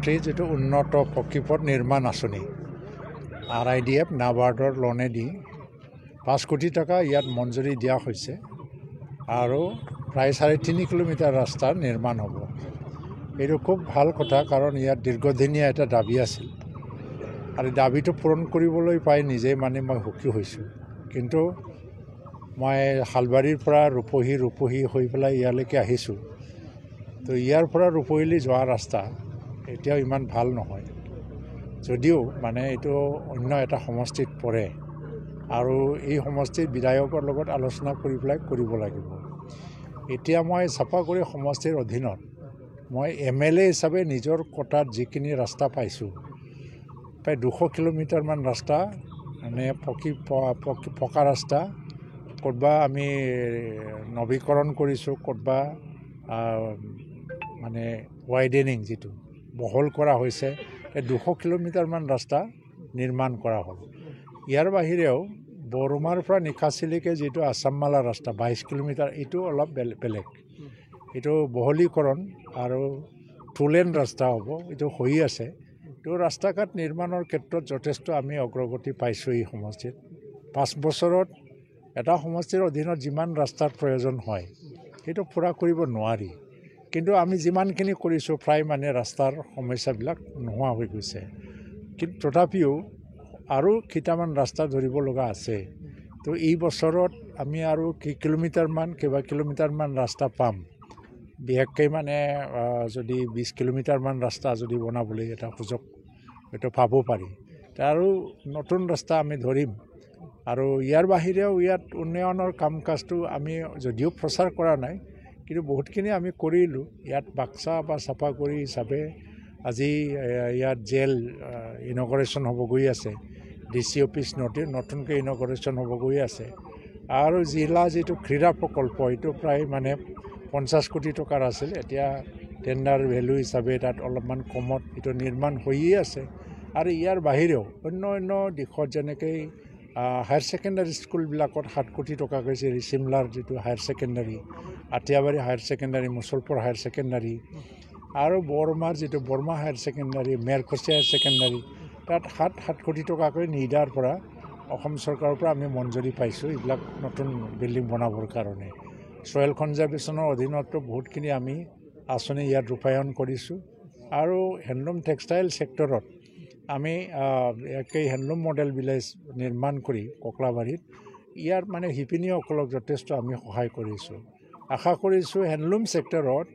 মুখ্যমন্ত্ৰী যেটো উন্নত পকীপথ নিৰ্মাণ আঁচনি RIDF নাবাৰ্ডৰ লোনেদি 5 কোটি টকা ইয়াত মঞ্জুৰি দিয়া হৈছে আৰু প্ৰায় 3.5 কিলোমিটাৰ ৰাস্তা নিৰ্মাণ হ'ব। এইটো খুব ভাল কথা, কাৰণ ইয়াত দীৰ্ঘদিনীয়া এটা দাবী আছিল আৰু দাবীটো পূৰণ কৰিবলৈ পাই নিজেই মই সুখী হৈছোঁ। কিন্তু মই হালবাৰীৰ পৰা ৰূপহী হৈ পেলাই ইয়ালৈকে আহিছোঁ। তো ইয়াৰ পৰা ৰূপহীলৈ যোৱা ৰাস্তা এতিয়াও ইমান ভাল নহয়, যদিও এইটো অন্য এটা সমষ্টিত পৰে আৰু এই সমষ্টিৰ বিধায়কৰ লগত আলোচনা কৰি পেলাই কৰিব লাগিব। এতিয়া মই চাপাগুৰি সমষ্টিৰ অধীনত মই MLA হিচাপে নিজৰ কোটাত যিখিনি ৰাস্তা পাইছোঁ, প্ৰায় 200 কিলোমিটাৰমান ৰাস্তা পকা ৰাস্তা, ক'তবা আমি নৱীকৰণ কৰিছোঁ, ক'তবা ৱাইডেনিং যিটো বহল কৰা হৈছে, 200 কিলোমিটাৰমান ৰাস্তা নিৰ্মাণ কৰা হ'ল। ইয়াৰ বাহিৰেও বৰমাৰ পৰা নিকাচিলৈকে যিটো আছামমালা ৰাস্তা 22 কিলোমিটাৰ, এইটো অলপ বেলেগ। এইটো বহলীকৰণ আৰু 2 লেন ৰাস্তা হ'ব, এইটো হৈ আছে। তো ৰাস্তা ঘাট নিৰ্মাণৰ ক্ষেত্ৰত যথেষ্ট আমি অগ্ৰগতি পাইছোঁ। এই সমষ্টিত 5 বছৰত এটা সমষ্টিৰ অধীনত যিমান ৰাস্তাৰ প্ৰয়োজন হয় সেইটো পূৰা কৰিব নোৱাৰি, কিন্তু আমি যিমানখিনি কৰিছোঁ প্ৰায় ৰাস্তাৰ সমস্যাবিলাক নোহোৱা হৈ গৈছে। কিন্তু তথাপিও আৰু কেইটামান ৰাস্তা ধৰিব লগা আছে। তো এই বছৰত আমি আৰু কেইবা কিলোমিটাৰমান ৰাস্তা পাম। বিশেষকৈ যদি 20 কিলোমিটাৰমান ৰাস্তা যদি বনাবলৈ এটা সুযোগ এইটো পাব পাৰি, আৰু নতুন ৰাস্তা আমি ধৰিম। আৰু ইয়াৰ বাহিৰেও ইয়াত উন্নয়নৰ কাম কাজটো আমি যদিও প্ৰচাৰ কৰা নাই, কিন্তু বহুতখিনি আমি কৰিলোঁ। ইয়াত বাক্সা বা চাপাগুৰি হিচাপে আজি ইয়াত জেল ইনগৰেশ্যন হ'ব গৈ আছে, DC অফিচ নতুনকৈ ইনগৰেশ্যন হ'ব গৈ আছে, আৰু জিলা যিটো ক্ৰীড়া প্ৰকল্প এইটো প্ৰায় 50 কোটি টকাৰ আছিল, এতিয়া টেণ্ডাৰ ভেলু হিচাপে তাত অলপমান কমত এইটো নিৰ্মাণ হৈয়ে আছে। আৰু ইয়াৰ বাহিৰেও অন্য দিশত যেনেকৈ হায়াৰ ছেকেণ্ডাৰী স্কুলবিলাকত 7 কোটি টকা গৈছে, চিমলাৰ যিটো higher secondary, Atiabari higher secondary, Mushalpur higher secondary, আৰু বৰমাৰ যিটো বৰমা হায়াৰ ছেকেণ্ডাৰী, মেৰখচি হায়াৰ ছেকেণ্ডাৰী, তাত 7 কোটি টকাকৈ নিদাৰ পৰা অসম চৰকাৰৰ পৰা আমি মঞ্জুৰি পাইছোঁ এইবিলাক নতুন বিল্ডিং বনাবৰ কাৰণে। ছয়েল কনজাৰ্ভেশ্যনৰ অধীনতো বহুতখিনি আমি আঁচনি ইয়াত ৰূপায়ণ কৰিছোঁ। আৰু হেণ্ডলুম টেক্সটাইল ছেক্টৰত আমি হেণ্ডলুম মডেল ভিলেজ নিৰ্মাণ কৰি ককলাবাৰীত ইয়াৰ শিপিনীসকলক যথেষ্ট আমি সহায় কৰিছোঁ। আশা কৰিছোঁ হেণ্ডলুম ছেক্টৰত,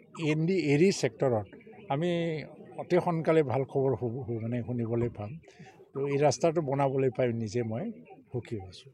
এৰী ছেক্টৰত আমি অতি সোনকালে ভাল খবৰ শুনিবলৈ পাম। তো এই ৰাস্তাটো বনাবলৈ পাই নিজে মই সুখী হৈছোঁ।